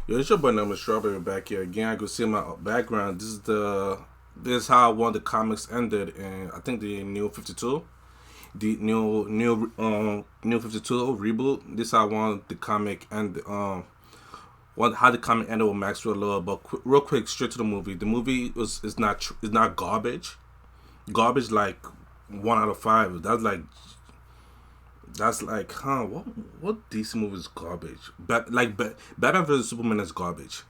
Yo, it's your boy Number Strawberry back here again. I could see my background. This is how one of the comics ended, and I think the New 52, the New 52 reboot. This is how one the comic and one how the comic ended with Maxwell Lord. But real quick, straight to the movie. The movie is not garbage. Garbage like 1 out of 5. That's like, huh? What DC movie is garbage? Batman vs Superman is garbage,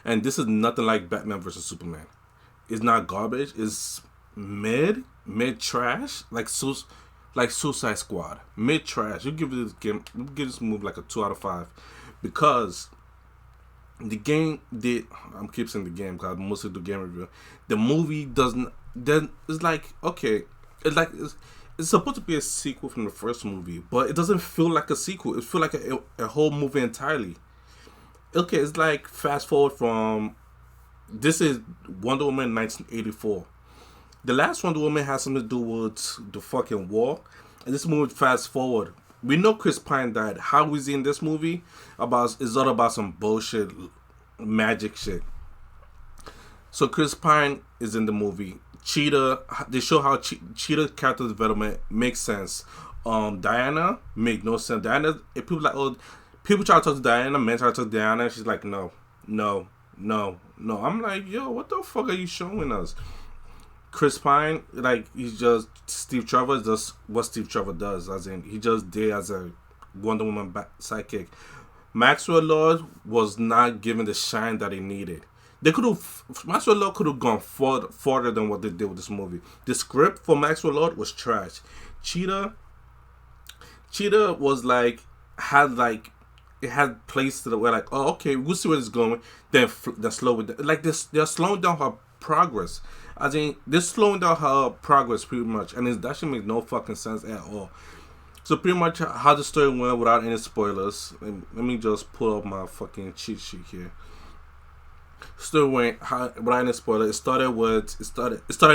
and this is nothing like Batman vs Superman. It's not garbage. It's mid trash, like Suicide Squad, mid trash. You give this movie like a 2 out of 5, because the game did. I'm keep saying the game because I mostly do game review. The movie doesn't. Then it's like okay, it's supposed to be a sequel from the first movie, but it doesn't feel like a sequel. It feels like a whole movie entirely. Okay, it's like fast forward from this is Wonder Woman 1984. The last Wonder Woman has something to do with the fucking war, and this movie fast forward. We know Chris Pine died. How is he in this movie? About it's all about some bullshit magic shit. So Chris Pine is in the movie. Cheetah. They show how Cheetah character development makes sense. Diana make no sense. Diana. If people like people try to talk to Diana, men try to talk to Diana. She's like no, no, no, no. I'm like yo, what the fuck are you showing us? Chris Pine, like he's just Steve Trevor is just what Steve Trevor does. As in, he just did as a Wonder Woman sidekick. Maxwell Lord was not given the shine that he needed. They could have Maxwell Lord could have gone farther than what they did with this movie. The script for Maxwell Lord was trash. Cheetah, Cheetah was like had like it had place to the where like oh okay we'll see where it's going then slow it down. Like this they're slowing down her progress. I think they're slowing down her progress pretty much, and that should make no fucking sense at all. So pretty much how the story went without any spoilers. Let me just pull up my fucking cheat sheet here. Story went without any spoilers. It started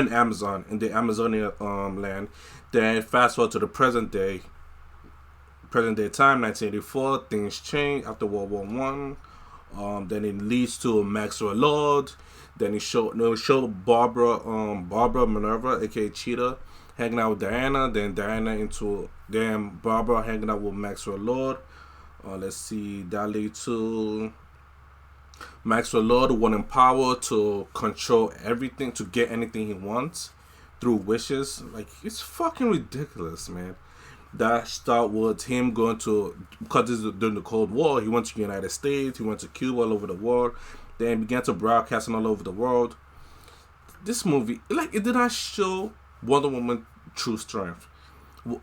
in Amazon in the Amazonian land. Then fast forward to the present day time, 1984. Things change after World War I. Then it leads to Maxwell Lord. Then it showed Barbara Minerva, aka Cheetah, hanging out with Diana. Then Barbara hanging out with Maxwell Lord. Let's see, that leads to Maxwell Lord wanting power to control everything, to get anything he wants through wishes. Like it's fucking ridiculous, man. That start with him going to because this is during the Cold War. He went to the United States. He went to Cuba, all over the world. Then began to broadcasting all over the world. This movie, like, it did not show Wonder Woman true strength.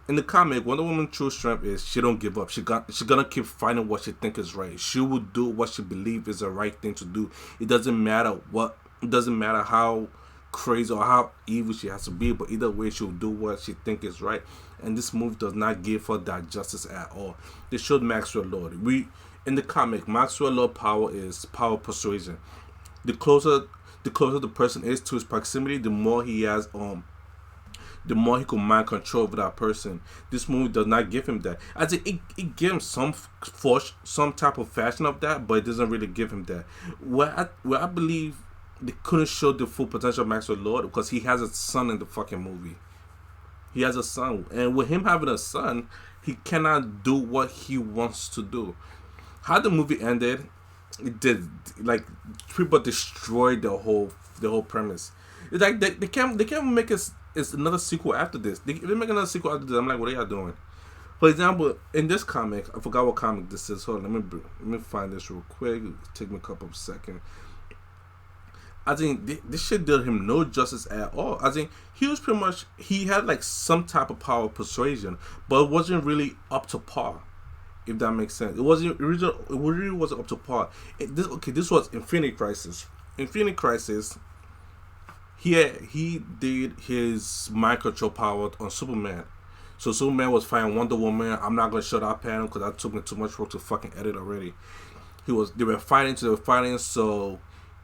In the comic, Wonder Woman true strength is she don't give up. She gonna keep fighting what she think is right. She will do what she believe is the right thing to do. It doesn't matter what. It doesn't matter how crazy or how evil she has to be, but either way she'll do what she think is right. And this movie does not give her that justice at all. They showed Maxwell Lord. We in the comic, Maxwell Lord power is power persuasion. The closer the person is to his proximity, the more he could mind control over that person. This movie does not give him that. I think it gives him some type of fashion of that, but it doesn't really give him that. Where I believe they couldn't show the full potential of Maxwell Lord because he has a son in the fucking movie. He has a son, and with him having a son, he cannot do what he wants to do. How the movie ended, it did like people destroyed the whole premise. It's like they can't make us it's another sequel after this. They make another sequel after this. I'm like, what are y'all doing? For example, in this comic, I forgot what comic this is. Hold on, let me find this real quick. Take me a couple of seconds. I think this shit did him no justice at all. I think he was pretty much he had like some type of power of persuasion, but it wasn't really up to par. If that makes sense, it really wasn't up to par. This was Infinity Crisis. Infinity Crisis. He did his mind control power on Superman. So Superman was fighting Wonder Woman. I'm not gonna shut that panel because that took me too much work to fucking edit already. They were fighting. So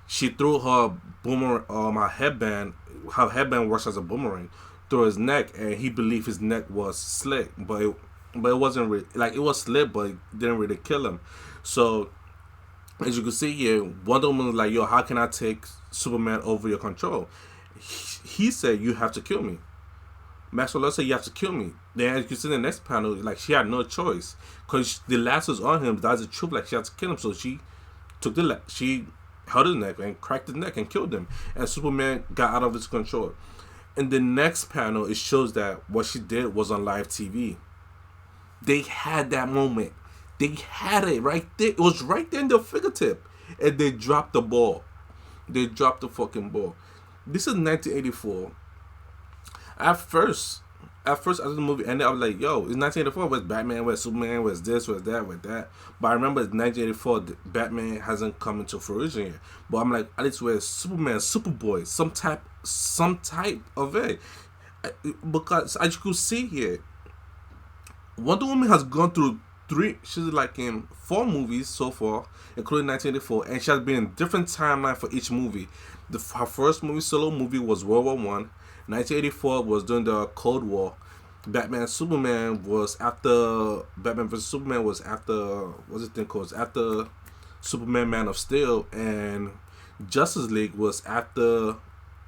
she threw her boomerang, her headband. Her headband works as a boomerang through his neck, and he believed his neck was slit, but it wasn't really like it was slit, but it didn't really kill him. So As you can see here, Wonder Woman was like, "Yo, how can I take Superman over your control?" He said, "You have to kill me." Maxwell Lord said, "You have to kill me." Then, as you can see in the next panel, like she had no choice because the last was on him. That's the truth. Like she had to kill him, so she took she held his neck and cracked his neck and killed him. And Superman got out of his control. In the next panel, it shows that what she did was on live TV. They had that moment. They had it right there. It was right there in the fingertip. And they dropped the ball. They dropped the fucking ball. This is 1984. At first, after the movie ended, I was like, yo, it's 1984. Where's Batman? Where's Superman? Where's this? Where's that? Where's that? But I remember it's 1984. Batman hasn't come into fruition yet. But I'm like, at least where's Superman, Superboy, some type of it. Because as you can see here, Wonder Woman has gone through she's like in 4 movies so far, including 1984, and she has been in different timeline for each movie. Her first solo movie was World War One. 1984 was during the Cold War. Superman was after Batman vs Superman was after what's the thing called? After Superman Man of Steel, and Justice League was after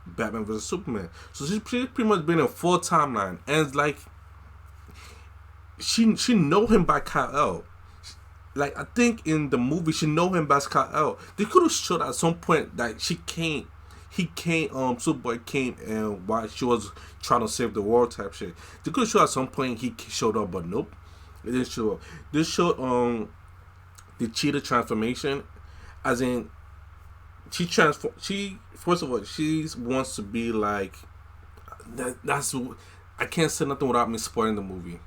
Batman vs Superman. So she's pretty much been in 4 timeline, and it's like she know him by Kal-El. Like I think in the movie she know him by Kal-El. They could have showed at some point that Superboy came and while she was trying to save the world type shit. They could have showed at some point he showed up, but nope, it didn't show up. This showed the cheetah transformation, as in she first of all she wants to be like that's I can't say nothing without me spoiling the movie.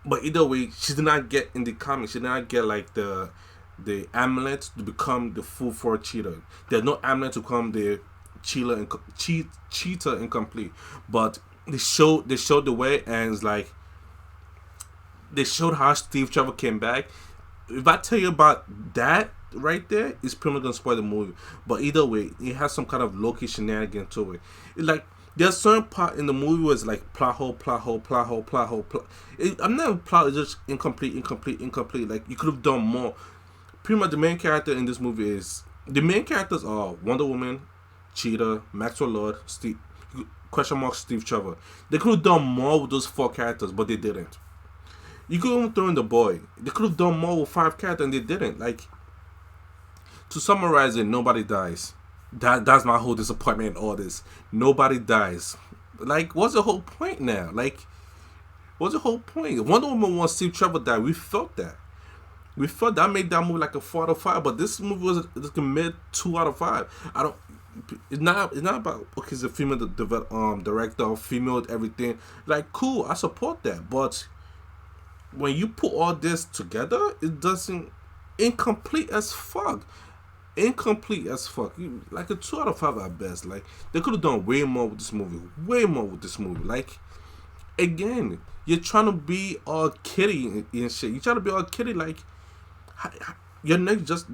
But either way, she did not get in the comics. She did not get like the amulet to become the full 4 cheetah. There's no amulet to become the cheetah incomplete. But they showed the way, and it's like they showed how Steve Trevor came back. If I tell you about that right there, it's pretty much gonna spoil the movie. But either way, it has some kind of Loki shenanigan to it. It's like there's certain part in the movie where it's like plot hole. I'm not plot. It's just incomplete. Like you could have done more. Pretty much the main character in this movie is the main characters are Wonder Woman, Cheetah, Maxwell Lord, Steve Steve Trevor. They could have done more with those 4 characters, but they didn't. You could even throw in the boy. They could have done more with 5 characters, and they didn't. Like to summarize it, nobody dies. That's my whole disappointment in all this. Nobody dies. Like, what's the whole point now? Like, what's the whole point? Wonder Woman wants Steve Trevor to die. We felt that. We felt that made that movie like a 4 out of 5. But this movie was like a mid 2 out of 5. I don't. It's not about okay. It's a female director, female everything. Like, cool. I support that. But when you put all this together, it doesn't incomplete as fuck. Like a 2 out of 5 at best. Like they could have done way more with this movie. Like again, you're trying to be all kiddie and shit. You're trying to be all kiddie. Like your next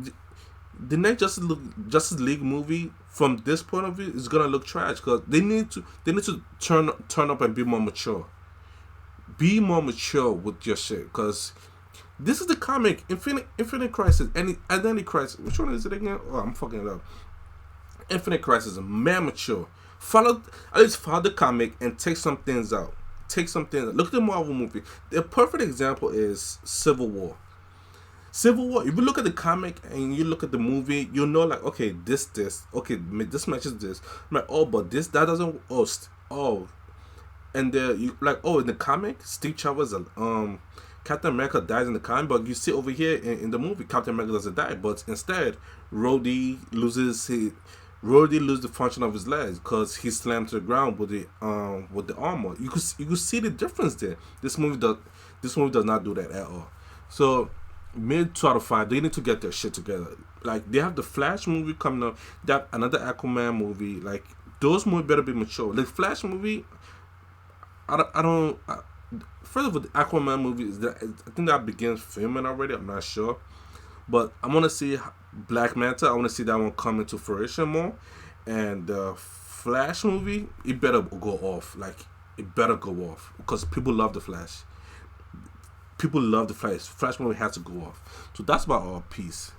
the next Justice League movie from this point of view is gonna look trash because they need to turn up and be more mature. Be more mature with your shit because this is the comic Infinite Crisis and Identity Crisis. Which one is it again? Oh, I'm fucking it up. Infinite Crisis, man, mature. At least follow the comic and take some things out. Look at the Marvel movie. The perfect example is Civil War. If you look at the comic and you look at the movie, you'll know like, okay, this, okay, this matches this. I'm like, oh, but that doesn't. And you like, in the comic, Steve Trevor's Captain America dies in the comic, but you see over here in the movie, Captain America doesn't die, but instead, Rhodey loses the function of his legs because he slammed to the ground with the armor. You could see the difference there. This movie does not do that at all. So mid 2 out of 5. They need to get their shit together. Like they have the Flash movie coming up, that another Aquaman movie. Like those movies better be mature. The Flash movie, first of all, the Aquaman movie I think that begins filming already. I'm not sure, but I want to see Black Manta. I want to see that one come into fruition more. And the Flash movie, it better go off. Like it better go off because people love the Flash. people love the Flash. Flash movie has to go off. So that's about all. Peace.